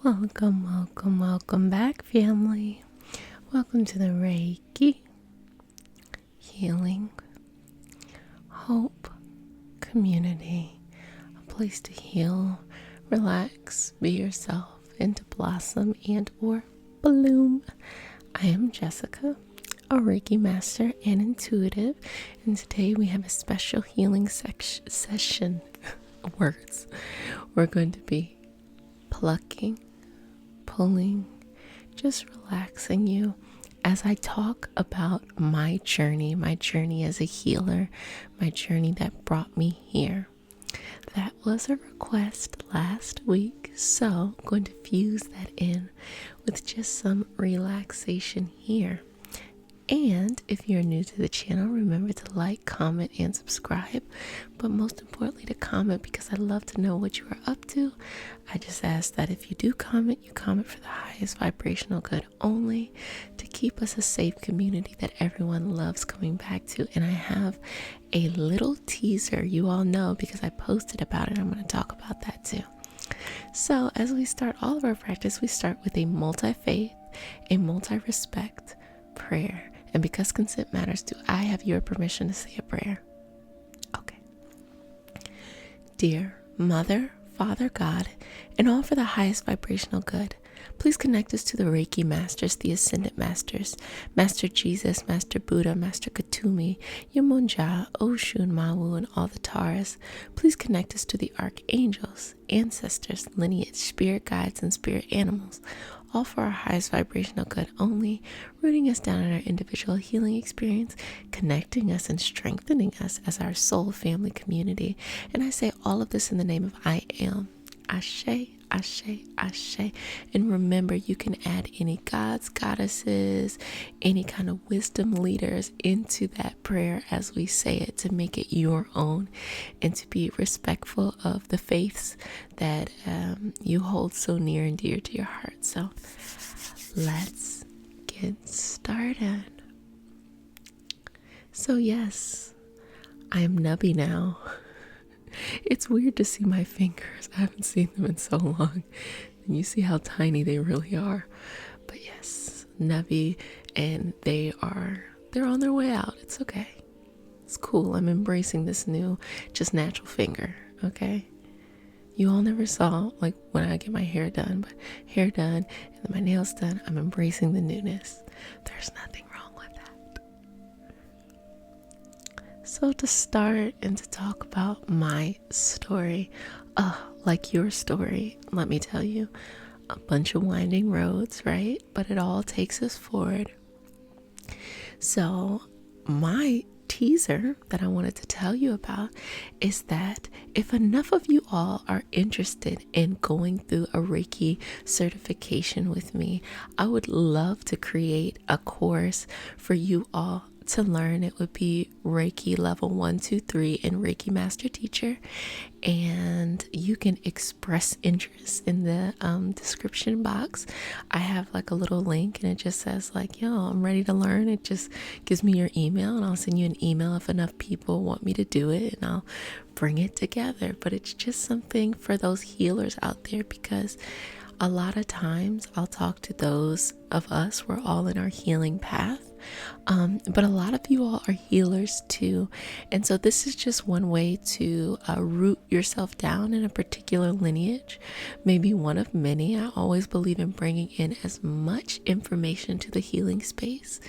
Welcome back, family. Welcome to the Reiki Healing Hope Community, a place to heal, relax, be yourself, and to blossom and or bloom. I am Jessica, a Reiki master and intuitive, and today we have a special healing session. Words. We're going to be plucking, pulling, just relaxing you as I talk about my journey as a healer, my journey that brought me here. That was a request last week, so I'm going to fuse that in with just some relaxation here. And if you're new to the channel, remember to like, comment, and subscribe. But most importantly, to comment, because I love to know what you are up to. I just ask that if you do comment, you comment for the highest vibrational good only, to keep us a safe community that everyone loves coming back to. And I have a little teaser, you all know, because I posted about it. I'm going to talk about that too. So as we start all of our practice, we start with a multi-faith, a multi-respect prayer. And because consent matters, do I have your permission to say a prayer? Okay. Dear Mother, Father, God, and all for the highest vibrational good, please connect us to the Reiki Masters, the Ascended Masters, Master Jesus, Master Buddha, Master Katumi, Yamunja, Oshun, Mawu, and all the Taras. Please connect us to the Archangels, Ancestors, Lineage, Spirit Guides, and Spirit Animals, all for our highest vibrational good only, rooting us down in our individual healing experience, connecting us and strengthening us as our soul family community. And I say all of this in the name of I am. Ashe, Ashe, Ashe. And remember, you can add any gods, goddesses, any kind of wisdom leaders into that prayer as we say it, to make it your own and to be respectful of the faiths that you hold so near and dear to your heart. So let's get started. So yes, I am nubby now. It's weird to see my fingers. I haven't seen them in so long. And you see how tiny they really are. But yes, nubby, and they're on their way out. It's okay. It's cool. I'm embracing this new, just natural finger, okay? You all never saw, like, when I get my hair done, but hair done and then my nails done, I'm embracing the newness. There's nothing wrong with that. So to start and to talk about my story, like your story, let me tell you, a bunch of winding roads, right? But it all takes us forward. So my teaser that I wanted to tell you about is that if enough of you all are interested in going through a Reiki certification with me, I would love to create a course for you all to learn. It would be Reiki level 1, 2, 3 and Reiki Master Teacher, and you can express interest in the description box. I have like a little link and it just says like, yo, I'm ready to learn. It just gives me your email and I'll send you an email if enough people want me to do it, and I'll bring it together. But it's just something for those healers out there, because a lot of times I'll talk to those of us, we're all in our healing path. But a lot of you all are healers too. And so this is just one way to root yourself down in a particular lineage, maybe one of many. I always believe in bringing in as much information to the healing space.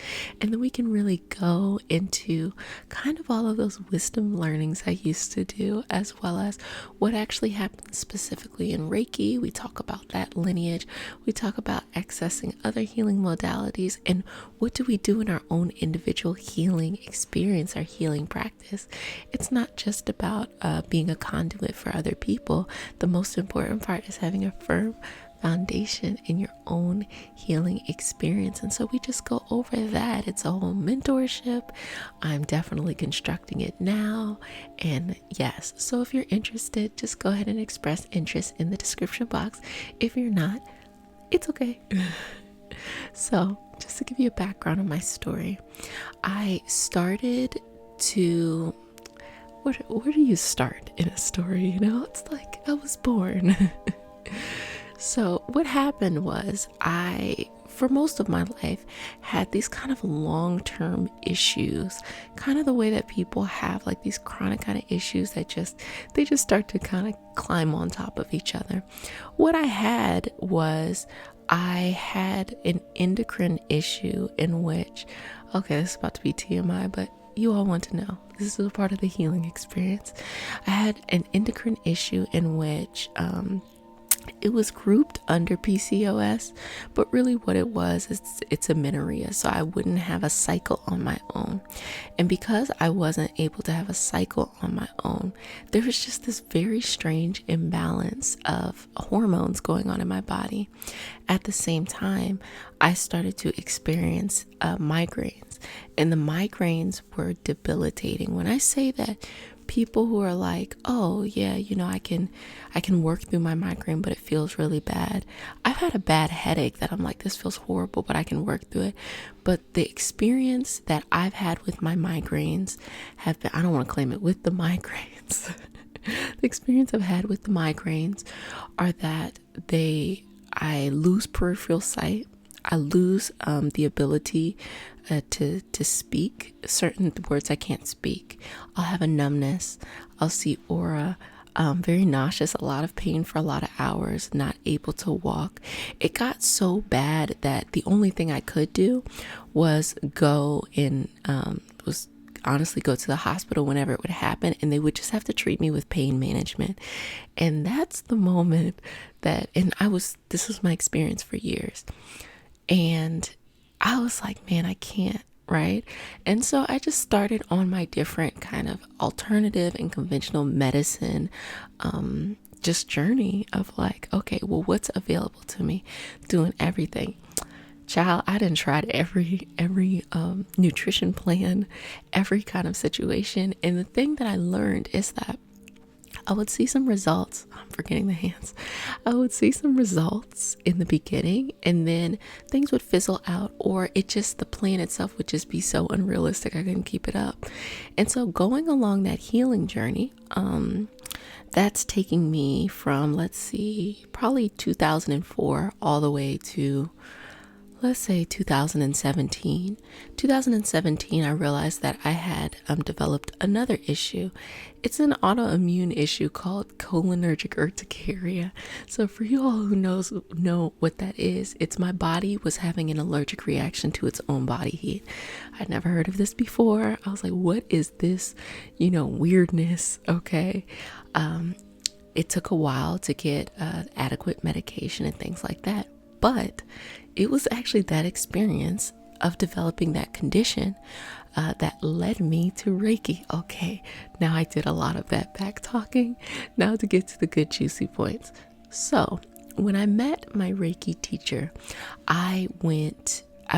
And then we can really go into kind of all of those wisdom learnings I used to do, as well as what actually happens specifically in Reiki. We talk about that lineage. We talk about accessing other healing modalities, and what do we do in our own individual healing experience, our healing practice. It's not just about being a conduit for other people. The most important part is having a firm foundation in your own healing experience. And so we just go over that. It's a whole mentorship. I'm definitely constructing it now. And yes, so if you're interested, just go ahead and express interest in the description box. If you're not, it's okay. So just to give you a background on my story, I started to, where do you start in a story? You know, it's like I was born. So what happened was for most of my life, had these kind of long-term issues, kind of the way that people have like these chronic kind of issues that they just start to kind of climb on top of each other. What I had was I had an endocrine issue in which, okay, this is about to be TMI, but you all want to know. This is a part of the healing experience. I had an endocrine issue in which it was grouped under PCOS, but really what it was is it's amenorrhea, so I wouldn't have a cycle on my own. And because I wasn't able to have a cycle on my own, there was just this very strange imbalance of hormones going on in my body. At the same time, I started to experience migraines, and the migraines were debilitating. When I say that, people who are like, oh yeah, I can work through my migraine, but it feels really bad. I've had a bad headache that I'm like, this feels horrible, but I can work through it. But the experience that I've had with my migraines have been, I don't want to claim it with the migraines. The experience I've had with the migraines are that I lose peripheral sight. I lose the ability to speak certain words I can't speak. I'll have a numbness. I'll see aura. Very nauseous, a lot of pain for a lot of hours, not able to walk. It got so bad that the only thing I could do was go honestly go to the hospital whenever it would happen, and they would just have to treat me with pain management. And that's the moment this was my experience for years. And I was like, man, I can't, right? And so I just started on my different kind of alternative and conventional medicine just journey of like, okay, well, what's available to me? Doing everything. Child, I done tried every nutrition plan, every kind of situation. And the thing that I learned is that I would see some results. I'm forgetting the hands. I would see some results in the beginning, and then things would fizzle out, or the plan itself would just be so unrealistic. I couldn't keep it up. And so going along that healing journey, that's taking me from, let's see, probably 2004 all the way to, let's say 2017. 2017, I realized that I had developed another issue. It's an autoimmune issue called cholinergic urticaria. So for you all who know what that is, it's my body was having an allergic reaction to its own body heat. I'd never heard of this before. I was like, what is this, weirdness? Okay. It took a while to get adequate medication and things like that. But it was actually that experience of developing that condition that led me to Reiki. Okay, now I did a lot of that back talking. Now to get to the good juicy points. So when I met my Reiki teacher, I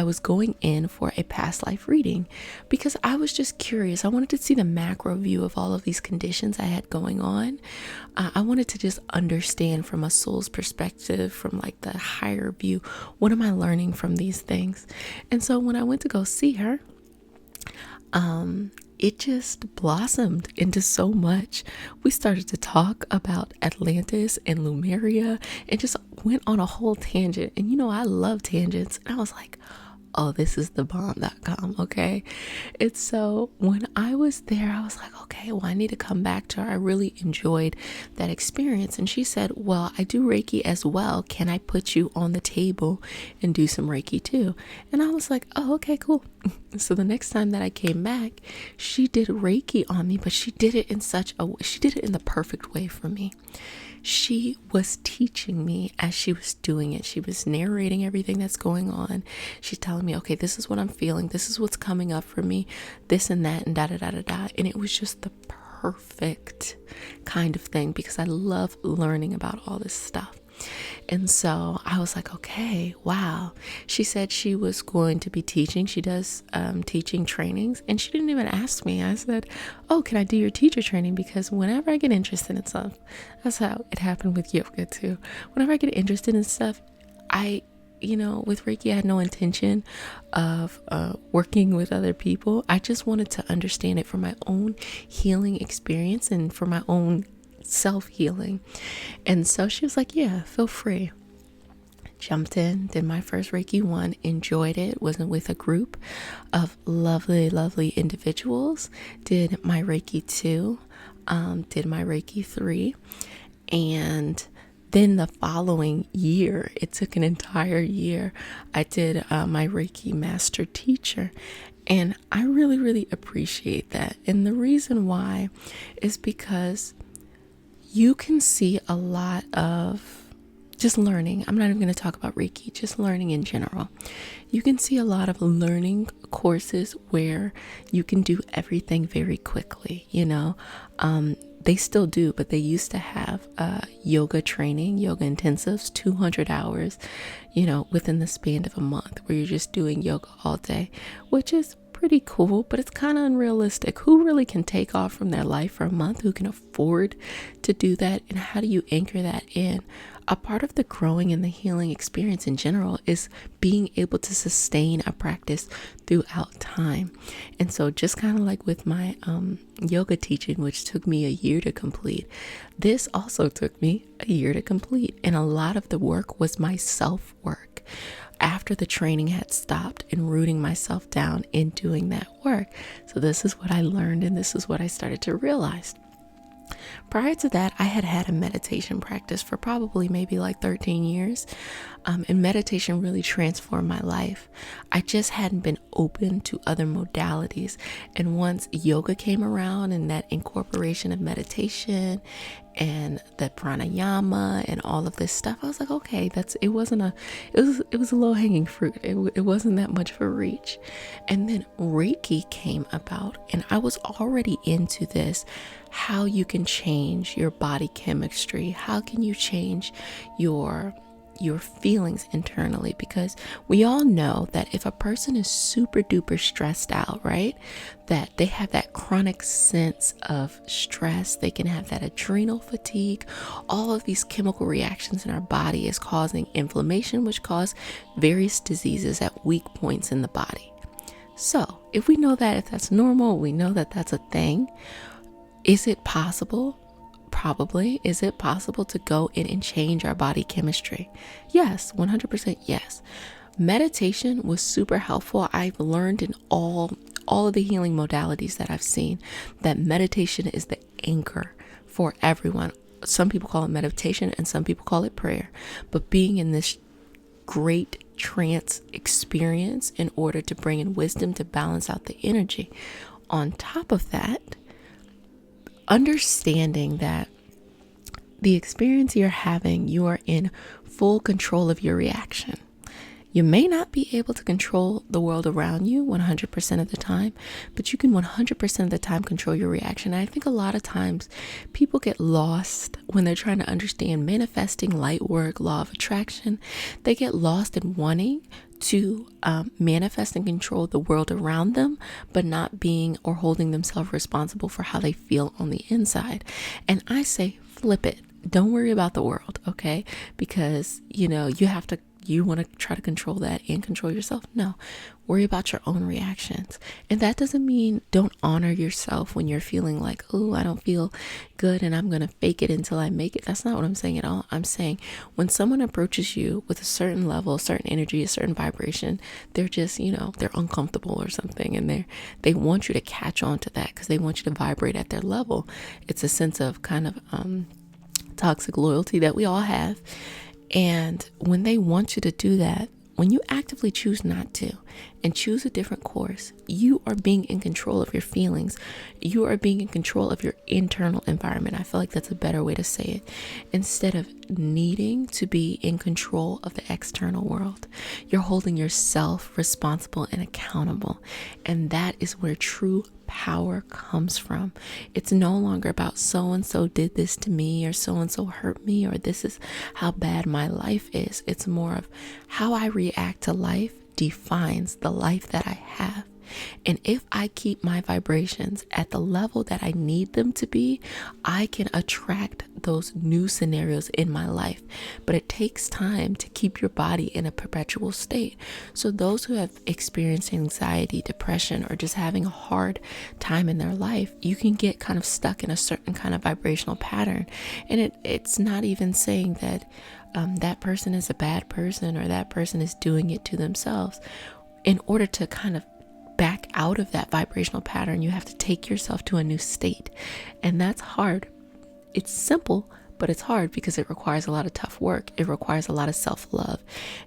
was going in for a past life reading because I was just curious. I wanted to see the macro view of all of these conditions I had going on. I wanted to just understand from a soul's perspective, from like the higher view, what am I learning from these things? And so when I went to go see her, it just blossomed into so much. We started to talk about Atlantis and Lemuria and just went on a whole tangent. And I love tangents. And I was like, oh, this is the bomb.com, okay? And so when I was there, I was like, okay, well, I need to come back to her. I really enjoyed that experience. And she said, well, I do Reiki as well. Can I put you on the table and do some Reiki too? And I was like, oh, okay, cool. So the next time that I came back, she did Reiki on me, but she did it in the perfect way for me. She was teaching me as she was doing it. She was narrating everything that's going on. She's telling me, okay, this is what I'm feeling. This is what's coming up for me. This and that and da-da-da-da-da. And it was just the perfect kind of thing because I love learning about all this stuff. And so I was like, okay, wow. She said she was going to be teaching. She does teaching trainings, and she didn't even ask me. I said, oh, can I do your teacher training? Because whenever I get interested in stuff, that's how it happened with yoga too. Whenever I get interested in stuff, with Reiki, I had no intention of working with other people. I just wanted to understand it for my own healing experience and for my own self-healing. And so she was like, yeah, feel free. jumped in, did my first Reiki 1, enjoyed it, wasn't with a group of lovely, lovely individuals, did my Reiki 2, did my Reiki 3, and then the following year, it took an entire year, I did my Reiki Master Teacher. And I really, really appreciate that. And the reason why is because you can see a lot of just learning. I'm not even going to talk about Reiki, just learning in general. You can see a lot of learning courses where you can do everything very quickly, They still do, but they used to have yoga training, yoga intensives, 200 hours, within the span of a month where you're just doing yoga all day, which is pretty cool, but it's kind of unrealistic. Who really can take off from their life for a month? Who can afford to do that? And how do you anchor that in? A part of the growing and the healing experience in general is being able to sustain a practice throughout time. And so just kind of like with my yoga teaching, which took me a year to complete, this also took me a year to complete. And a lot of the work was my self-work. After the training had stopped and rooting myself down in doing that work. So this is what I learned, and this is what I started to realize. Prior to that, I had a meditation practice for probably maybe like 13 years. And meditation really transformed my life. I just hadn't been open to other modalities. And once yoga came around and that incorporation of meditation and the pranayama and all of this stuff, I was like, okay, it was a low hanging fruit. It wasn't that much of a reach. And then Reiki came about, and I was already into this, how you can change your body chemistry. How can you change your feelings internally? Because we all know that if a person is super duper stressed out, right, that they have that chronic sense of stress, they can have that adrenal fatigue, all of these chemical reactions in our body is causing inflammation, which cause various diseases at weak points in the body. So if we know that, if that's normal, we know that that's a thing. Is it possible? Probably. Is it possible to go in and change our body chemistry? Yes, 100% yes. Meditation was super helpful. I've learned in all of the healing modalities that I've seen that meditation is the anchor for everyone. Some people call it meditation and some people call it prayer. But being in this great trance experience in order to bring in wisdom to balance out the energy. On top of that, understanding that the experience you're having, you are in full control of your reaction. You may not be able to control the world around you 100% of the time, but you can 100% of the time control your reaction. And I think a lot of times people get lost when they're trying to understand manifesting, light work, law of attraction. They get lost in wanting to manifest and control the world around them, but not being or holding themselves responsible for how they feel on the inside. And I say, flip it. Don't worry about the world, okay? Because, you want to try to control that and control yourself. No, worry about your own reactions. And that doesn't mean don't honor yourself when you're feeling like, oh, I don't feel good and I'm going to fake it until I make it. That's not what I'm saying at all. I'm saying when someone approaches you with a certain level, a certain energy, a certain vibration, they're just, they're uncomfortable or something. And they want you to catch on to that because they want you to vibrate at their level. It's a sense of kind of toxic loyalty that we all have. And when they want you to do that, when you actively choose not to and choose a different course, you are being in control of your feelings. You are being in control of your internal environment. I feel like that's a better way to say it. Instead of needing to be in control of the external world, you're holding yourself responsible and accountable. And that is where true power comes from. It's no longer about so-and-so did this to me or so-and-so hurt me or this is how bad my life is. It's more of how I react to life defines the life that I have. And if I keep my vibrations at the level that I need them to be, I can attract those new scenarios in my life. But it takes time to keep your body in a perpetual state. So those who have experienced anxiety, depression, or just having a hard time in their life, you can get kind of stuck in a certain kind of vibrational pattern. And it's not even saying that that person is a bad person or that person is doing it to themselves. In order to kind of back out of that vibrational pattern, you have to take yourself to a new state. And that's hard. It's simple, but it's hard because it requires a lot of tough work. It requires a lot of self-love.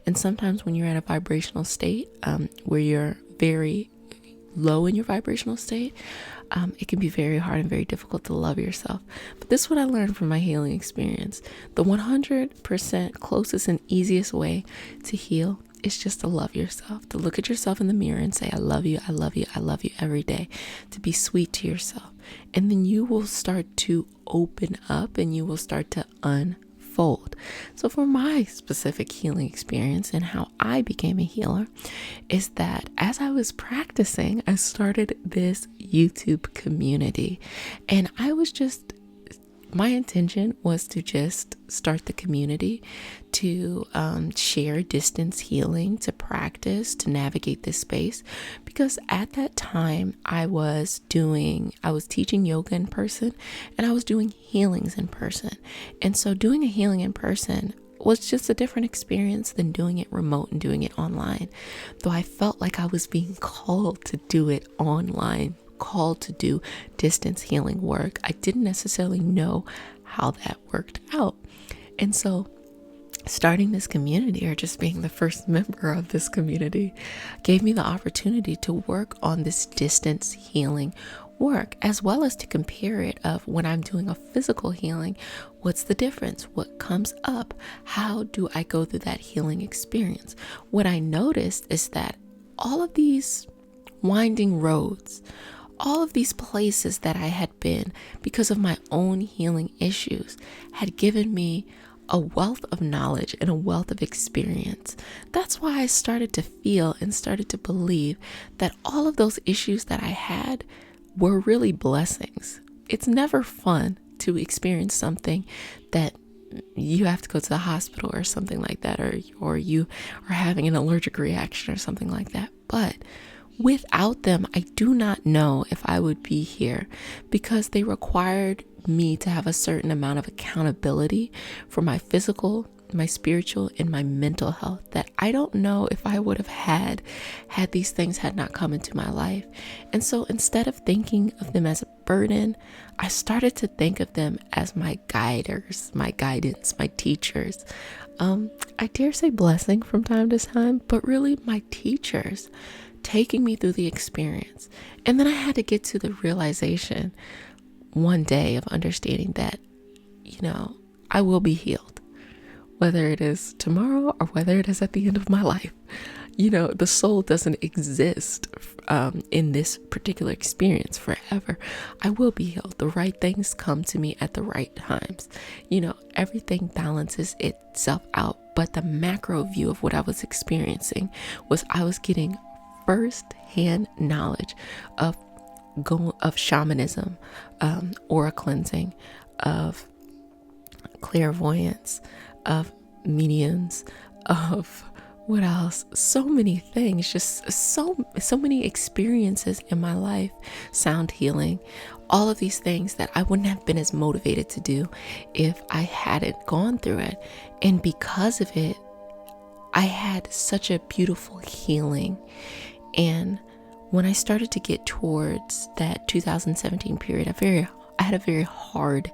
And sometimes when you're at a vibrational state where you're very low in your vibrational state, it can be very hard and very difficult to love yourself. But this is what I learned from my healing experience. The 100% closest and easiest way to heal is just to love yourself, to look at yourself in the mirror and say, I love you, I love you, I love you every day, to be sweet to yourself. And then you will start to open up and you will start to unfold. So for my specific healing experience and how I became a healer is that as I was practicing, I started this YouTube community, and my intention was to just start the community to share distance healing, to practice, to navigate this space. Because at that time I was teaching yoga in person and I was doing healings in person. And so doing a healing in person was just a different experience than doing it remote and doing it online. Though I felt like I was being called to do it online, called to do distance healing work, I didn't necessarily know how that worked out. And so starting this community, or just being the first member of this community, gave me the opportunity to work on this distance healing work, as well as to compare it of when I'm doing a physical healing, what's the difference? What comes up? How do I go through that healing experience? What I noticed is that all of these winding roads, all of these places that I had been because of my own healing issues had given me a wealth of knowledge and a wealth of experience. That's why I started to feel and started to believe that all of those issues that I had were really blessings. It's never fun to experience something that you have to go to the hospital or something like that, or you are having an allergic reaction or something like that. But without them, I do not know if I would be here, because they required me to have a certain amount of accountability for my physical, my spiritual, and my mental health that I don't know if I would have had these things had not come into my life. And so instead of thinking of them as a burden, I started to think of them as my guiders, my guidance, my teachers. I dare say blessing from time to time, but really my teachers, taking me through the experience. And then I had to get to the realization one day of understanding that, I will be healed, whether it is tomorrow or whether it is at the end of my life. The soul doesn't exist in this particular experience forever. I will be healed. The right things come to me at the right times. Everything balances itself out. But the macro view of what I was experiencing was I was getting first-hand knowledge of shamanism, aura cleansing, of clairvoyance, of mediums, of what else? So many things, just so many experiences in my life, sound healing, all of these things that I wouldn't have been as motivated to do if I hadn't gone through it. And because of it, I had such a beautiful healing. And when I started to get towards that 2017 period, I had a very hard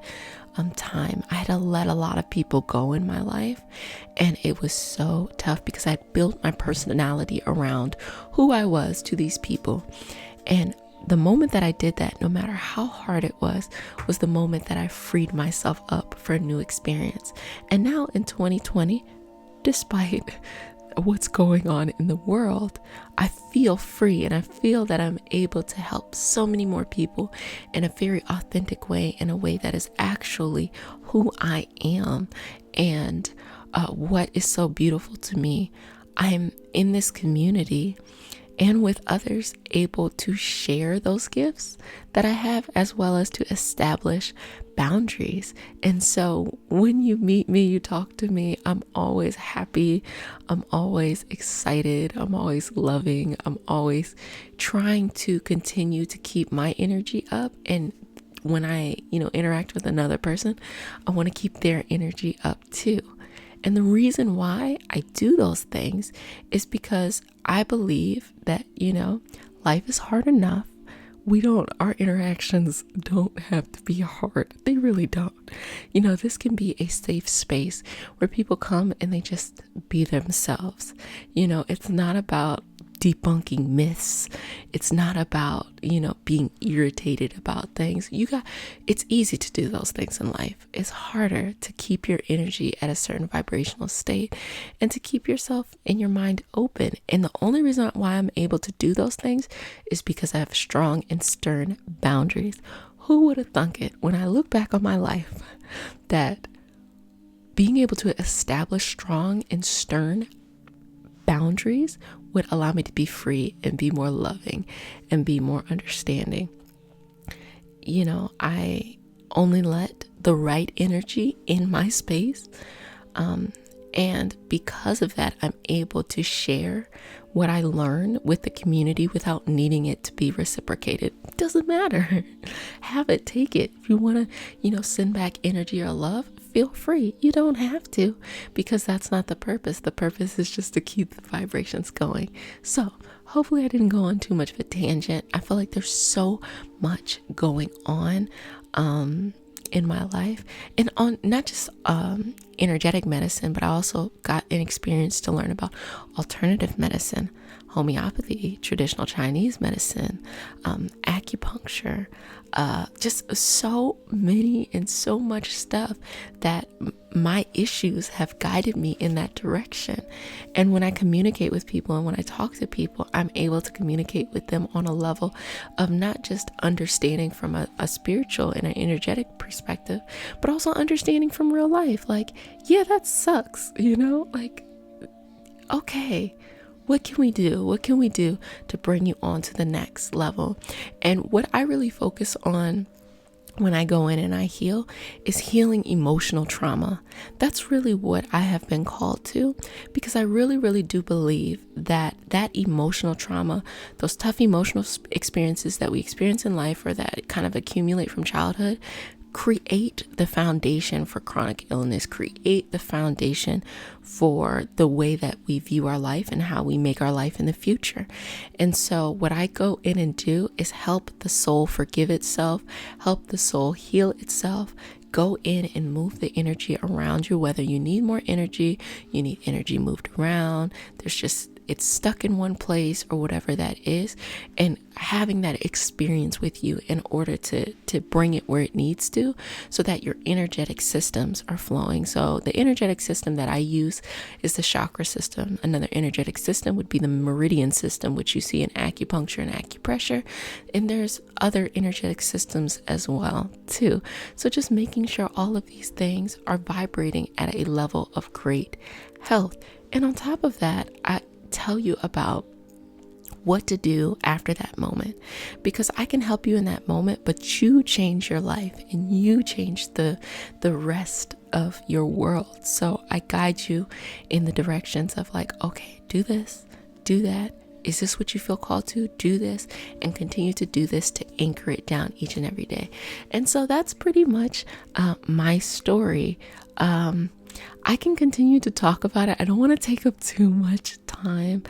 time. I had to let a lot of people go in my life, and it was so tough because I had built my personality around who I was to these people. And the moment that I did that, no matter how hard it was the moment that I freed myself up for a new experience. And now in 2020, despite what's going on in the world, I feel free, and I feel that I'm able to help so many more people in a very authentic way, in a way that is actually who I am. And what is so beautiful to me, I'm in this community, and with others, able to share those gifts that I have, as well as to establish boundaries. And so when you meet me, you talk to me, I'm always happy, I'm always excited, I'm always loving, I'm always trying to continue to keep my energy up. And when I, interact with another person, I want to keep their energy up too. And the reason why I do those things is because I believe that, life is hard enough. Our interactions don't have to be hard. They really don't. This can be a safe space where people come and they just be themselves. It's not about debunking myths. It's not about, being irritated about things. It's easy to do those things in life. It's harder to keep your energy at a certain vibrational state and to keep yourself and your mind open. And the only reason why I'm able to do those things is because I have strong and stern boundaries. Who would have thunk it when I look back on my life that being able to establish strong and stern boundaries would allow me to be free and be more loving and be more understanding. I only let the right energy in my space. And because of that, I'm able to share what I learn with the community without needing it to be reciprocated. It doesn't matter. Have it, take it. If you want to, send back energy or love, feel free. You don't have to, because that's not the purpose. The purpose is just to keep the vibrations going. So hopefully I didn't go on too much of a tangent. I feel like there's so much going on in my life, and on not just energetic medicine, but I also got an experience to learn about alternative medicine, homeopathy, traditional Chinese medicine, acupuncture, just so many and so much stuff that my issues have guided me in that direction. And when I communicate with people and when I talk to people, I'm able to communicate with them on a level of not just understanding from a spiritual and an energetic perspective, but also understanding from real life. Like, yeah, that sucks, like, okay, what can we do? What can we do to bring you on to the next level? And what I really focus on when I go in and I heal is healing emotional trauma. That's really what I have been called to, because I really, really do believe that emotional trauma, those tough emotional experiences that we experience in life or that kind of accumulate from childhood, create the foundation for chronic illness, create the foundation for the way that we view our life and how we make our life in the future. And so what I go in and do is help the soul forgive itself, help the soul heal itself, go in and move the energy around you, whether you need more energy, you need energy moved around, it's stuck in one place or whatever that is, and having that experience with you in order to bring it where it needs to, so that your energetic systems are flowing. So the energetic system that I use is the chakra system. Another energetic system would be the meridian system, which you see in acupuncture and acupressure. And there's other energetic systems as well too. So just making sure all of these things are vibrating at a level of great health. And on top of that, I tell you about what to do after that moment, because I can help you in that moment, but you change your life and you change the rest of your world. So I guide you in the directions of like, okay, do this, do that. Is this what you feel called to? Do this and continue to do this to anchor it down each and every day. And so that's pretty much my story. I can continue to talk about it. I don't want to take up too much time.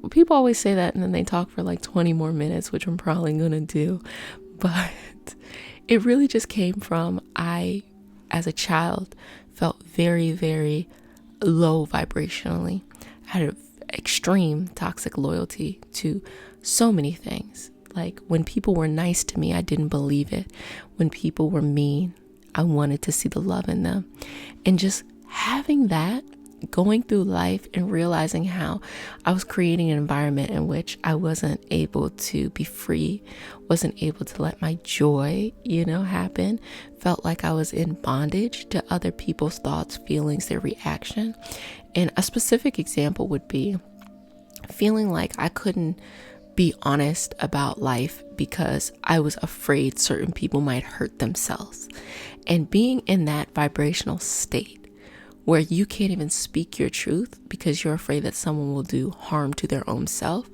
People always say that and then they talk for like 20 more minutes, which I'm probably going to do. But it really just came from, I, as a child, felt very, very low vibrationally. I had an extreme toxic loyalty to so many things. Like when people were nice to me, I didn't believe it. When people were mean, I wanted to see the love in them. And just having that, going through life and realizing how I was creating an environment in which I wasn't able to be free, wasn't able to let my joy, happen, felt like I was in bondage to other people's thoughts, feelings, their reaction. And a specific example would be feeling like I couldn't be honest about life because I was afraid certain people might hurt themselves. And being in that vibrational state where you can't even speak your truth because you're afraid that someone will do harm to their own self,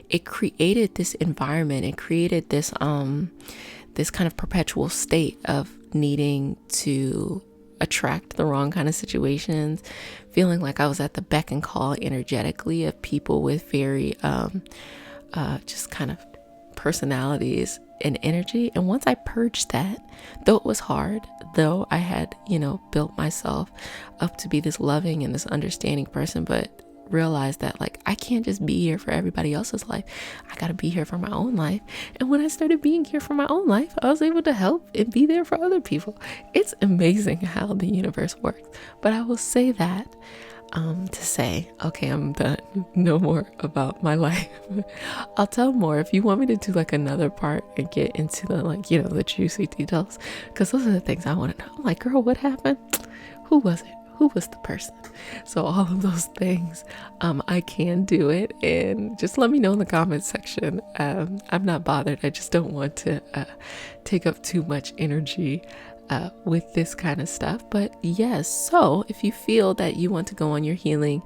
it created this environment. It created this this kind of perpetual state of needing to attract the wrong kind of situations, feeling like I was at the beck and call energetically of people with very just kind of personalities and energy. And once I purged that, though it was hard, though I had, built myself up to be this loving and this understanding person, but realized that like I can't just be here for everybody else's life. I got to be here for my own life. And when I started being here for my own life, I was able to help and be there for other people. It's amazing how the universe works. But I will say that to say, okay, I'm done. No more about my life. I'll tell more if you want me to do like another part and get into the the juicy details, because those are the things I want to know. I'm like, girl, what happened? Who was it? Who was the person? So all of those things, I can do it, and just let me know in the comments section. I'm not bothered. I just don't want to take up too much energy with this kind of stuff. But yes, so if you feel that you want to go on your healing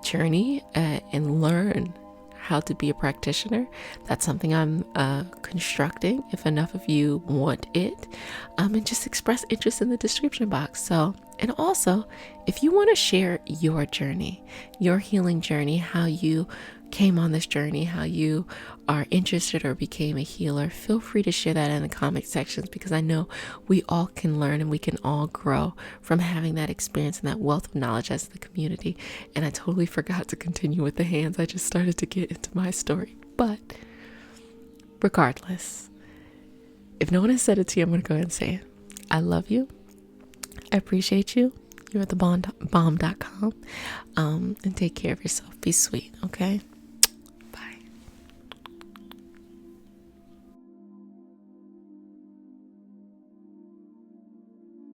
journey and learn how to be a practitioner, that's something I'm constructing if enough of you want it, and just express interest in the description box. So, and also if you want to share your journey, your healing journey, how you came on this journey, how you are interested or became a healer, feel free to share that in the comment sections, because I know we all can learn and we can all grow from having that experience and that wealth of knowledge as the community. And I totally forgot to continue with the hands. I just started to get into my story. But regardless, if no one has said it to you, I'm going to go ahead and say it. I love you. I appreciate you. You're at thebomb.com. And take care of yourself. Be sweet, okay?